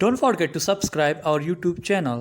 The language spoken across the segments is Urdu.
Don't forget to subscribe our YouTube channel.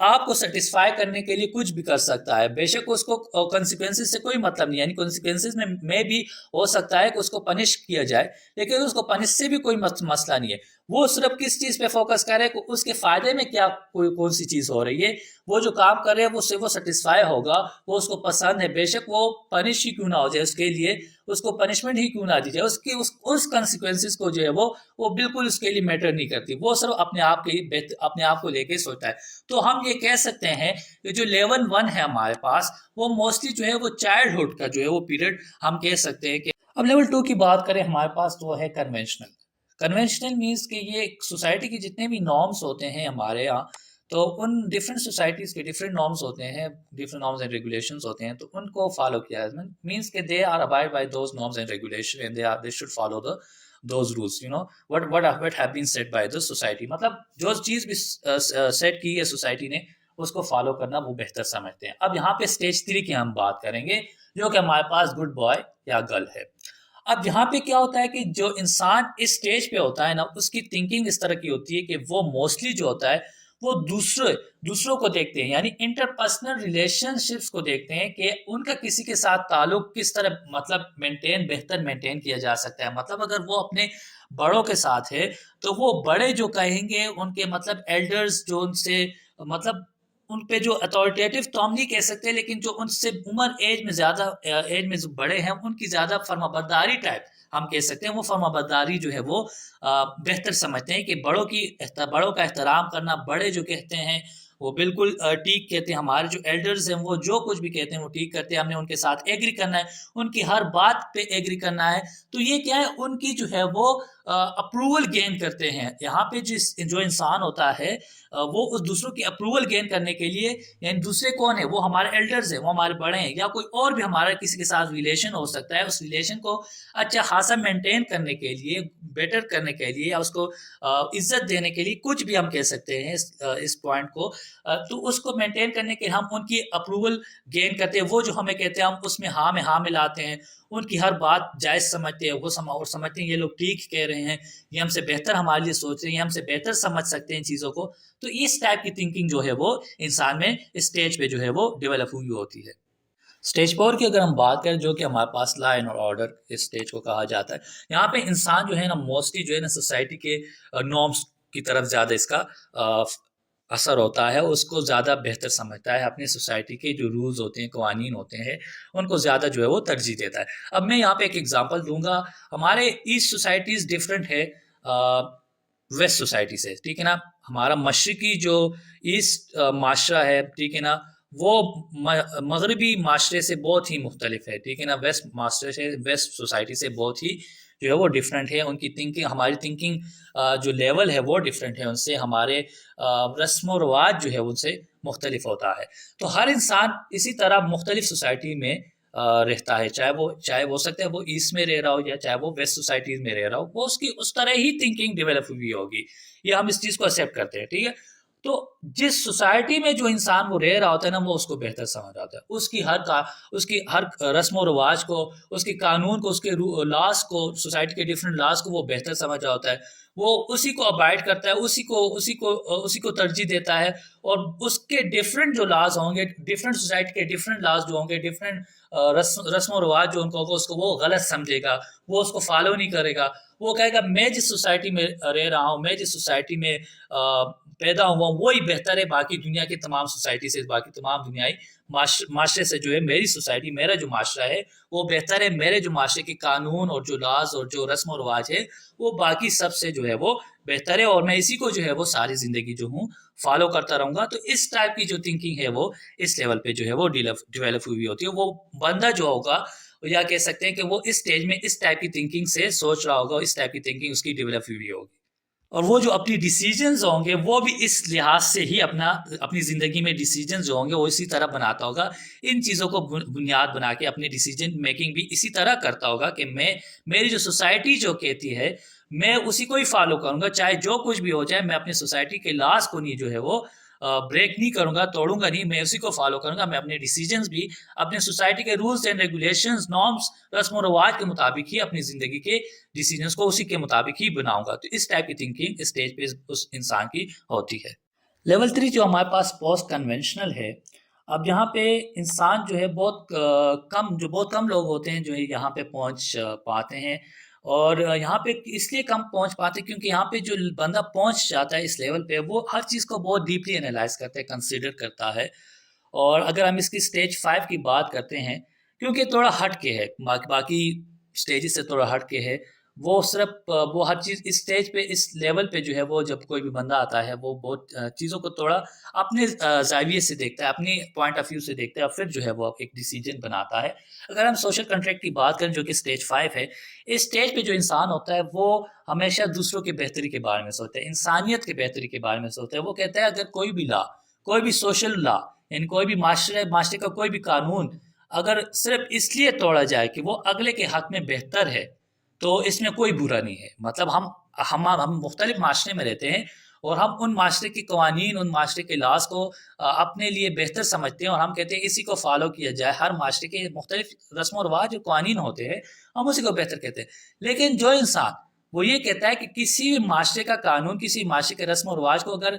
آپ کو سیٹسفائی کرنے کے لیے کچھ بھی کر سکتا ہے. بے شک اس کو کانسیکوینسز سے کوئی مطلب نہیں, یعنی کانسیکوینسز میں بھی ہو سکتا ہے کہ اس کو پنش کیا جائے, لیکن اس کو پنش سے بھی کوئی مسئلہ نہیں ہے. وہ صرف کس چیز پہ فوکس کرے کہ اس کے فائدے میں کیا کون سی چیز ہو رہی ہے, وہ جو کام کر رہے ہیں وہ سے وہ سیٹسفائی ہوگا, وہ اس کو پسند ہے, بے شک وہ پنش ہی کیوں نہ ہو جائے, اس کے لیے اس کو پنشمنٹ ہی کیوں نہ دی جائے, اس کانسیکوینسز کو جو ہے وہ بالکل اس کے لیے میٹر نہیں کرتی, وہ صرف اپنے آپ کو لے کے سوچتا ہے. تو ہم یہ کہہ سکتے ہیں کہ جو لیول 1 ہے ہمارے پاس, وہ موسٹلی جو ہے وہ چائلڈہڈ کا جو ہے وہ پیریڈ ہم کہہ سکتے ہیں. کہ اب لیول 2 کی بات کریں ہمارے پاس, تو وہ ہے کنونشنل مینس کہ یہ سوسائٹی کے جتنے بھی نارمس ہوتے ہیں ہمارے یہاں, تو ان ڈفرینٹ سوسائٹیز کے ڈفرینٹ نارمس ہوتے ہیں, ڈفرینٹ نارمس اینڈ ریگولیشنز ہوتے ہیں, تو ان کو فالو کیا ہے. مینس کہ they are abide by those norms and regulation and they should follow those rules, what have been set by the society. مطلب جو چیز بھی سیٹ کی ہے سوسائٹی نے, اس کو فالو کرنا وہ بہتر سمجھتے ہیں. اب یہاں پہ اسٹیج 3 کی ہم بات کریں گے, جو کہ ہمارے پاس گڈ بوائے یا گرل ہے. اب یہاں پہ کیا ہوتا ہے کہ جو انسان اس سٹیج پہ ہوتا ہے نا, اس کی تھنکنگ اس طرح کی ہوتی ہے کہ وہ موسٹلی جو ہوتا ہے وہ دوسروں کو دیکھتے ہیں, یعنی انٹرپرسنل ریلیشن شپس کو دیکھتے ہیں کہ ان کا کسی کے ساتھ تعلق کس طرح مطلب بہتر مینٹین کیا جا سکتا ہے. مطلب اگر وہ اپنے بڑوں کے ساتھ ہے تو وہ بڑے جو کہیں گے ان کے مطلب ایلڈرز جو ان سے مطلب ان پہ جو اتھارٹیٹیو تو ہم نہیں کہہ سکتے, لیکن جو ان سے عمر ایج میں جو بڑے ہیں ان کی زیادہ فرما برداری ٹائپ ہم کہہ سکتے ہیں, وہ فرما برداری جو ہے وہ بہتر سمجھتے ہیں کہ بڑوں کا احترام کرنا, بڑے جو کہتے ہیں وہ بالکل ٹھیک کہتے ہیں, ہمارے جو ایلڈرز ہیں وہ جو کچھ بھی کہتے ہیں وہ ٹھیک کرتے ہیں, ہم نے ان کے ساتھ ایگری کرنا ہے, ان کی ہر بات پہ ایگری کرنا ہے. تو یہ کیا ہے, ان کی جو ہے وہ اپروول گین کرتے ہیں. یہاں پہ جو انسان ہوتا ہے وہ اس دوسروں کی اپروول گین کرنے کے لیے, یعنی دوسرے کون ہیں, وہ ہمارے ایلڈرز ہیں, وہ ہمارے بڑے ہیں, یا کوئی اور بھی ہمارا کسی کے ساتھ ریلیشن ہو سکتا ہے, اس ریلیشن کو اچھا خاصا مینٹین کرنے کے لیے, بیٹر کرنے کے لیے, یا اس کو عزت دینے کے لیے, کچھ بھی ہم کہہ سکتے ہیں اس پوائنٹ کو, تو اس کو مینٹین کرنے کے ہم ان کی اپروول گین کرتے ہیں. وہ جو ہمیں کہتے ہیں ہم اس میں ہاں ملاتے ہیں, ان کی ہر بات جائز سمجھتے ہیں, وہ سمجھتے ہیں یہ لوگ ٹھیک کہہ رہے ہیں, یہ ہم سے بہتر ہمارے لیے سوچ رہے ہیں, یہ ہم سے بہتر سمجھ سکتے ہیں ان چیزوں کو. تو اس ٹائپ کی تھنکنگ جو ہے وہ انسان میں اسٹیج پہ جو ہے وہ ڈیولپ ہوئی ہوتی ہے. اسٹیج 4 کی اگر ہم بات کریں, جو کہ ہمارے پاس لا اینڈ آرڈر اسٹیج کو کہا جاتا ہے, یہاں پہ انسان جو ہے نا موسٹلی جو ہے نا سوسائٹی کے نارمس کی طرف زیادہ اس کا اثر ہوتا ہے, اس کو زیادہ بہتر سمجھتا ہے, اپنی سوسائٹی کے جو رولز ہوتے ہیں, قوانین ہوتے ہیں, ان کو زیادہ جو ہے وہ ترجیح دیتا ہے. اب میں یہاں پہ ایک ایگزامپل دوں گا. ہمارے ایسٹ سوسائٹیز ڈفرینٹ ہے ویسٹ سوسائٹی سے, ٹھیک ہے نا. ہمارا مشرقی جو ایسٹ معاشرہ ہے, ٹھیک ہے نا, وہ مغربی معاشرے سے بہت ہی مختلف ہے, ٹھیک ہے نا. ویسٹ معاشرے سے, ویسٹ سوسائٹی سے بہت ہی جو ہے وہ ڈفرینٹ ہے. ان کی تھنکنگ, ہماری تھنکنگ جو لیول ہے وہ ڈفرینٹ ہے ان سے, ہمارے رسم و رواج جو ہے ان سے مختلف ہوتا ہے. تو ہر انسان اسی طرح مختلف سوسائٹی میں رہتا ہے, چاہے وہ سکتا ہے وہ ایسٹ میں رہ رہا ہو یا چاہے وہ ویسٹ سوسائٹیز میں رہ رہا ہو, وہ اس کی اس طرح ہی تھنکنگ ڈیولپ ہوئی ہوگی. یہ ہم اس چیز کو ایکسیپٹ کرتے ہیں, ٹھیک ہے. تو جس سوسائٹی میں جو انسان وہ رہ رہا ہوتا ہے نا, وہ اس کو بہتر سمجھ آتا ہے, اس کی ہر رسم و رواج کو, اس کے قانون کو, اس کے لاز کو, سوسائٹی کے ڈفرینٹ لاز کو وہ بہتر سمجھ رہا ہوتا ہے. وہ اسی کو ابائڈ کرتا ہے, اسی کو ترجیح دیتا ہے. اور اس کے ڈفرینٹ جو لاز ہوں گے, ڈفرینٹ سوسائٹی کے ڈفرینٹ لاز جو ہوں گے, ڈفرینٹ رسم و رواج جو ان کو ہوگا, اس کو وہ غلط سمجھے گا, وہ اس کو فالو نہیں کرے گا. وہ کہے گا میں جس سوسائٹی میں رہ رہا ہوں, میں جس سوسائٹی میں پیدا ہوا ہوں, وہی بہتر ہے باقی دنیا کی تمام سوسائٹی سے, باقی تمام دنیائی معاشرے سے. جو ہے میری سوسائٹی, میرا جو معاشرہ ہے وہ بہتر ہے, میرے جو معاشرے کے قانون اور جو لاز اور جو رسم و رواج ہے وہ باقی سب سے جو ہے وہ بہتر ہے, اور میں اسی کو جو ہے وہ ساری زندگی جو ہوں فالو کرتا رہوں گا. تو اس ٹائپ کی جو تھنکنگ ہے وہ اس لیول پہ جو ہے وہ ڈیولپ ہوئی ہوتی ہے. وہ بندہ جو ہوگا, یا کہہ سکتے ہیں کہ وہ اس سٹیج میں اس ٹائپ کی تھنکنگ سے سوچ رہا ہوگا, اس ٹائپ کی تھنکنگ اس کی ڈیولپ ہوئی ہوگی. اور وہ جو اپنی ڈیسیجنز ہوں گے وہ بھی اس لحاظ سے ہی اپنی زندگی میں ڈیسیجنز جو ہوں گے وہ اسی طرح بناتا ہوگا. ان چیزوں کو بنیاد بنا کے اپنی ڈیسیجن میکنگ بھی اسی طرح کرتا ہوگا کہ میری جو سوسائٹی جو کہتی ہے میں اسی کو ہی فالو کروں گا, چاہے جو کچھ بھی ہو جائے. میں اپنی سوسائٹی کے لاز کو نہیں جو ہے وہ بریک نہیں کروں گا, توڑوں گا نہیں, میں اسی کو فالو کروں گا. میں اپنے ڈیسیجنز بھی اپنے سوسائٹی کے رولز اینڈ ریگولیشنز, نارمس, رسم و رواج کے مطابق ہی اپنی زندگی کے ڈیسیجنز کو اسی کے مطابق ہی بناؤں گا. تو اس ٹائپ کی تھنکنگ اسٹیج پہ اس انسان کی ہوتی ہے. لیول 3 جو ہمارے پاس پوسٹ کنونشنل ہے. اب یہاں پہ انسان جو ہے بہت کم لوگ ہوتے ہیں جو یہاں پہ پہنچ پاتے ہیں. اور یہاں پہ اس لیے کم پہنچ پاتے کیونکہ یہاں پہ جو بندہ پہنچ جاتا ہے اس لیول پہ وہ ہر چیز کو بہت ڈیپلی انالائز کرتا ہے, کنسیڈر کرتا ہے. اور اگر ہم اس کی اسٹیج 5 کی بات کرتے ہیں کیونکہ تھوڑا ہٹ کے ہے, باقی اسٹیجز سے تھوڑا ہٹ کے ہے, وہ صرف وہ ہر چیز اس اسٹیج پہ اس لیول پہ جو ہے وہ جب کوئی بھی بندہ آتا ہے وہ بہت چیزوں کو تھوڑا اپنے زاویے سے دیکھتا ہے, اپنی پوائنٹ آف ویو سے دیکھتا ہے, اور پھر جو ہے وہ ایک ڈیسیجن بناتا ہے. اگر ہم سوشل کنٹریکٹ کی بات کریں جو کہ اسٹیج 5 ہے, اس اسٹیج پہ جو انسان ہوتا ہے وہ ہمیشہ دوسروں کی بہتری کے بارے میں سوچتا ہے, انسانیت کی بہتری کے بارے میں سوچتا ہے. وہ کہتا ہے اگر کوئی بھی لا, کوئی بھی سوشل لا, یعنی کوئی بھی معاشرے کا کوئی بھی قانون اگر صرف اس لیے توڑا جائے کہ وہ اگلے کے حق میں بہتر ہے تو اس میں کوئی برا نہیں ہے. مطلب ہم مختلف معاشرے میں رہتے ہیں اور ہم ان معاشرے کے قوانین, ان معاشرے کے لاز کو اپنے لیے بہتر سمجھتے ہیں اور ہم کہتے ہیں اسی کو فالو کیا جائے. ہر معاشرے کے مختلف رسم و رواج جو قوانین ہوتے ہیں ہم اسی کو بہتر کہتے ہیں. لیکن جو انسان وہ یہ کہتا ہے کہ کسی بھی معاشرے کا قانون, کسی معاشرے کے رسم و رواج کو اگر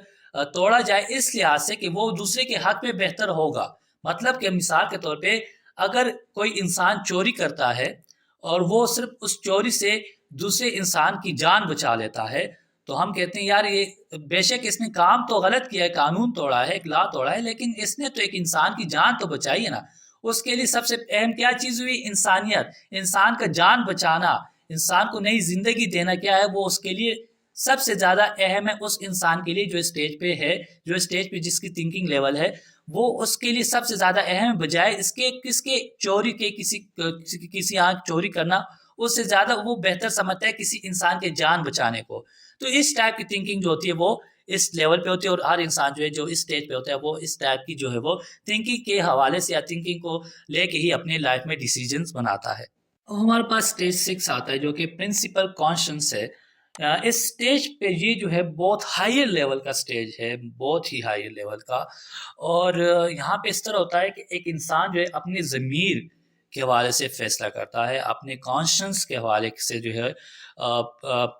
توڑا جائے اس لحاظ سے کہ وہ دوسرے کے حق میں بہتر ہوگا, مطلب کہ مثال کے طور پہ اگر کوئی انسان چوری کرتا ہے اور وہ صرف اس چوری سے دوسرے انسان کی جان بچا لیتا ہے تو ہم کہتے ہیں یار یہ بے شک اس نے کام تو غلط کیا ہے, قانون توڑا ہے, ایک لا توڑا ہے, لیکن اس نے تو ایک انسان کی جان تو بچائی ہے نا. اس کے لیے سب سے اہم کیا چیز ہوئی؟ انسانیت, انسان کا جان بچانا, انسان کو نئی زندگی دینا کیا ہے وہ اس کے لیے سب سے زیادہ اہم ہے. اس انسان کے لیے جو اسٹیج پہ ہے, جو اسٹیج پہ جس کی تھنکنگ لیول ہے وہ اس کے لیے سب سے زیادہ اہم, بجائے اس کے کس کے چوری کے کسی آنکھ چوری کرنا, اس سے زیادہ وہ بہتر سمجھتا ہے کسی انسان کے جان بچانے کو. تو اس ٹائپ کی تھنکنگ جو ہوتی ہے وہ اس لیول پہ ہوتی ہے, اور ہر انسان جو ہے جو اس اسٹیج پہ ہوتا ہے وہ اس ٹائپ کی جو ہے وہ تھنکنگ کے حوالے سے یا تھنکنگ کو لے کے ہی اپنے لائف میں ڈیسیجنز بناتا ہے. اب ہمارے پاس اسٹیج 6 آتا ہے جو کہ پرنسپل کانشنس ہے. اس اسٹیج پہ یہ جو ہے بہت ہائر لیول کا اسٹیج ہے, بہت ہی ہائر لیول کا. اور یہاں پہ اس طرح ہوتا ہے کہ ایک انسان جو ہے اپنی ضمیر کے حوالے سے فیصلہ کرتا ہے, اپنے کانشنس کے حوالے سے جو ہے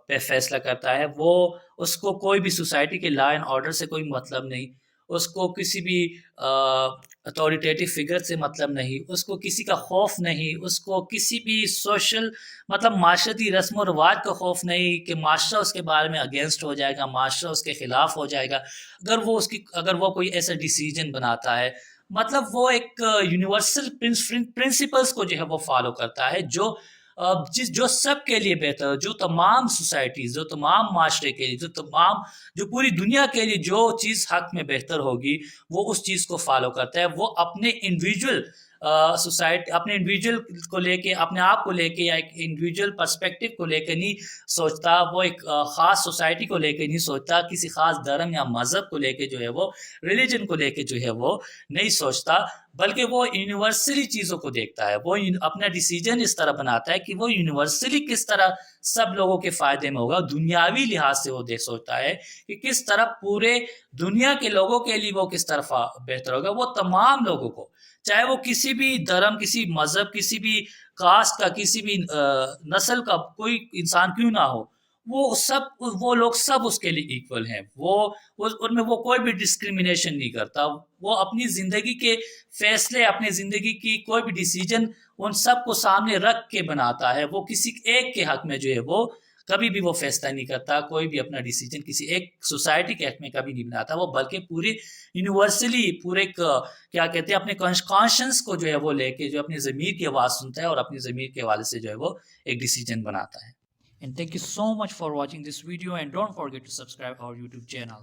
پہ فیصلہ کرتا ہے. وہ اس کو کوئی بھی سوسائٹی کے لا اینڈ آرڈر سے کوئی مطلب نہیں, اس کو کسی بھی اتھارٹیٹیو فگر سے مطلب نہیں, اس کو کسی کا خوف نہیں, اس کو کسی بھی سوشل مطلب معاشرتی رسم و رواج کا خوف نہیں کہ معاشرہ اس کے بارے میں اگینسٹ ہو جائے گا, معاشرہ اس کے خلاف ہو جائے گا اگر وہ کوئی ایسا ڈیسیجن بناتا ہے. مطلب وہ ایک یونیورسل پرنسپلس کو جو ہے وہ فالو کرتا ہے جو سب کے لیے بہتر, جو تمام سوسائٹیز, جو تمام معاشرے کے لیے, جو پوری دنیا کے لیے جو چیز حق میں بہتر ہوگی وہ اس چیز کو فالو کرتا ہے. وہ اپنے انڈیویجول سوسائٹی, اپنے انڈیویجول کو لے کے, اپنے آپ کو لے کے یا ایک انڈیویجول پرسپیکٹیو کو لے کے نہیں سوچتا, وہ ایک خاص سوسائٹی کو لے کے نہیں سوچتا, کسی خاص دھرم یا مذہب کو لے کے جو ہے وہ ریلیجن کو لے کے جو ہے وہ نہیں سوچتا, بلکہ وہ یونیورسلی چیزوں کو دیکھتا ہے. وہ اپنا ڈیسیجن اس طرح بناتا ہے کہ وہ یونیورسلی کس طرح سب لوگوں کے فائدے میں ہوگا. دنیاوی لحاظ سے وہ سوچتا ہے کہ کس طرح پورے دنیا کے لوگوں کے لیے وہ کس طرح بہتر ہوگا. وہ تمام لوگوں کو, چاہے وہ کسی بھی دھرم, کسی مذہب, کسی بھی کاسٹ کا, کسی بھی نسل کا کوئی انسان کیوں نہ ہو, وہ لوگ سب اس کے لیے ایکول ہیں. ان میں وہ کوئی بھی ڈسکریمنیشن نہیں کرتا. وہ اپنی زندگی کے فیصلے, اپنی زندگی کی کوئی بھی ڈیسیجن ان سب کو سامنے رکھ کے بناتا ہے. وہ کسی ایک کے حق میں جو ہے وہ کبھی بھی وہ فیصلہ نہیں کرتا, کوئی بھی اپنا ڈیسیجن کسی ایک سوسائٹی کے حق میں کبھی نہیں بناتا. وہ بلکہ پورے یونیورسلی, پورے کیا کہتے ہیں, اپنے کانشنس کو جو ہے وہ لے کے جو اپنی ضمیر کی آواز سنتا ہے اور اپنی ضمیر کے حوالے سے جو ہے وہ ایک ڈیسیجن بناتا ہے. And thank you so much for watching this video, and don't forget to subscribe our YouTube channel.